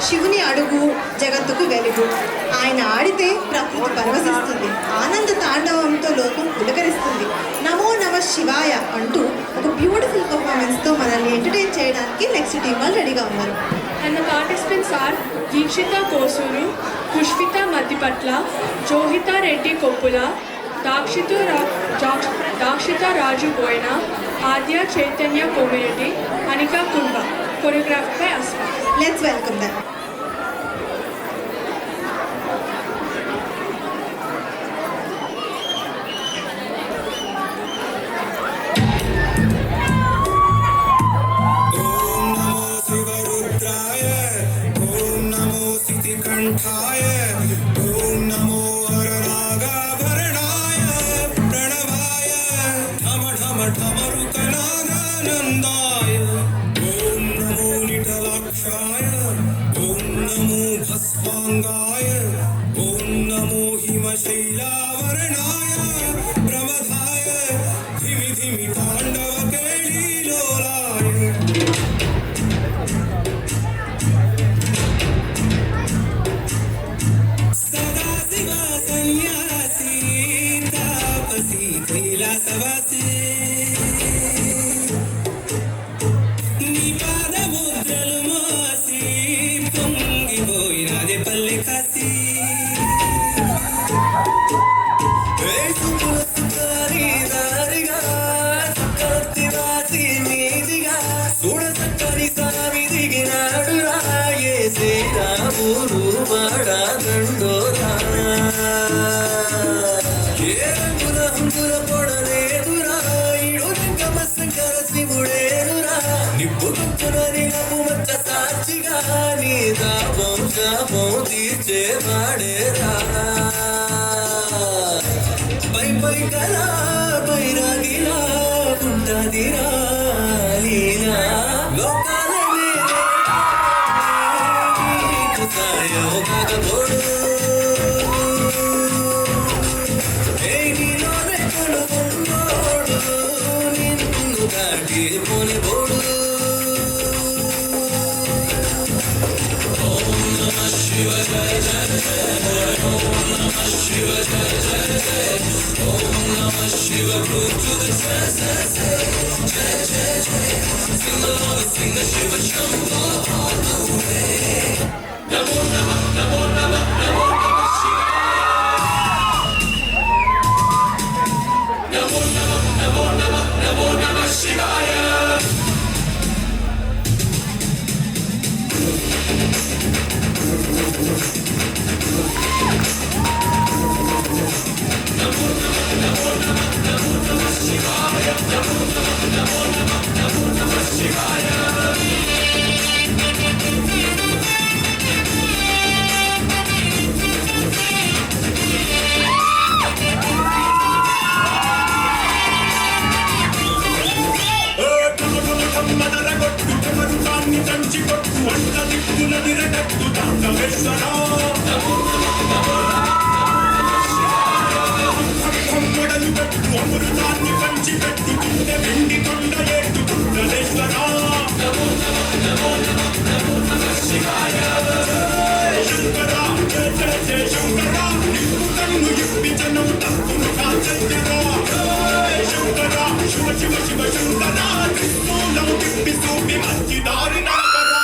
శివుని అడుగు జగత్తుకు వెలుగు. ఆయన ఆడితే ప్రకృతి పరవశిస్తుంది. ఆనంద తాండవంతో లోకం పులకరిస్తుంది. నమో నమ శివాయ అంటూ ఒక బ్యూటిఫుల్ పర్ఫార్మెన్స్తో మనల్ని ఎంటర్టైన్ చేయడానికి నెక్స్ట్ టీం వాళ్ళు రెడీగా ఉన్నారు. And the participants are Deekshita Kosuru, Pushpita Madhipatla, Johita Reddy Koppula, Dakshita Raju Boyna, Adya Chaitanya Komireddy, Anika Kunba, choreographed by Asma. Let's welcome them. कंठाय ओम नमो अरनागाभरणाय प्रणवाय ढम ढम ढमरुकनादानन्दाय ओम नमो निटलाक्षाय ओम नमो भस्मांगाय ओम नमो हिमशैलावरणाय प्रमथाय धिमि धिमि तांडव केळीलोलाय कैलासवासी नी पादमुद्रलु मोसी పొంగిపోయినదే పల్లె కాసి దారిగా చక్కటి వాసి మీదిగా చూడ చక్కని సామి దిగినాడు రాయే శ్రీరాముడు వాడా దండోరా పొడలేదురా ఇడు లింగమశంకర శివుడేనురా నిప్పు తుక్కునని నవ్వు మచ్చ సాక్షిగా నీ దాపం శాపం తీర్చేవాడేరా పై పై కలా పైరాగిలా ఉంటదిరా లీలా లోకాల సాయం కాకపోడు పోనే బోడు ఓం నమ శివ జయ జయ జయ ఓం నమ శివ జయ జయ జయ ఓం నమ శివ రుచుద జయ జయ జయ జయ జయ సింగ లోన సింగ Shiva Shambho all the way నమో నమ నమో నమ నమో నమ శివాయ నమో నమ నమో నమ నమో నమ శివాయ అమృతాన్ని పంచి పెట్టి వెండి కొండ ఏటు కుండలేశ్వరా శంకరా జయ జయ జయ శంకరా నిప్పు కన్ను ఇప్పి జనం తప్పును కాచయ్యరా శంకరా శివ శివ శివ శంకరా త్రిశూలం తిప్పి చూపి మంచి దారి నడకరా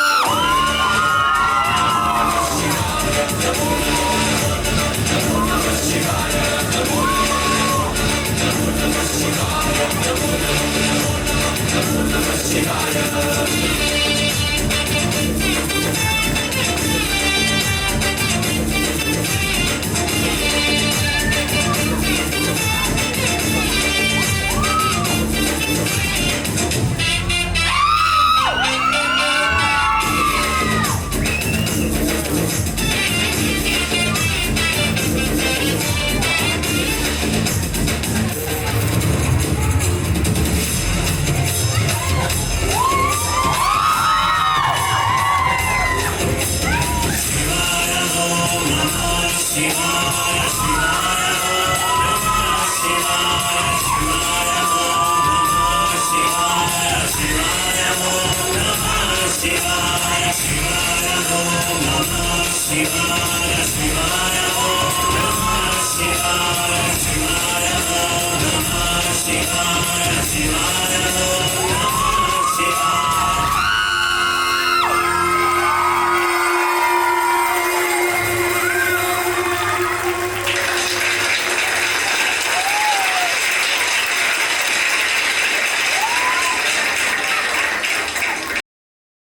Shiva शिवाय शिवाय ओम नमः शिवाय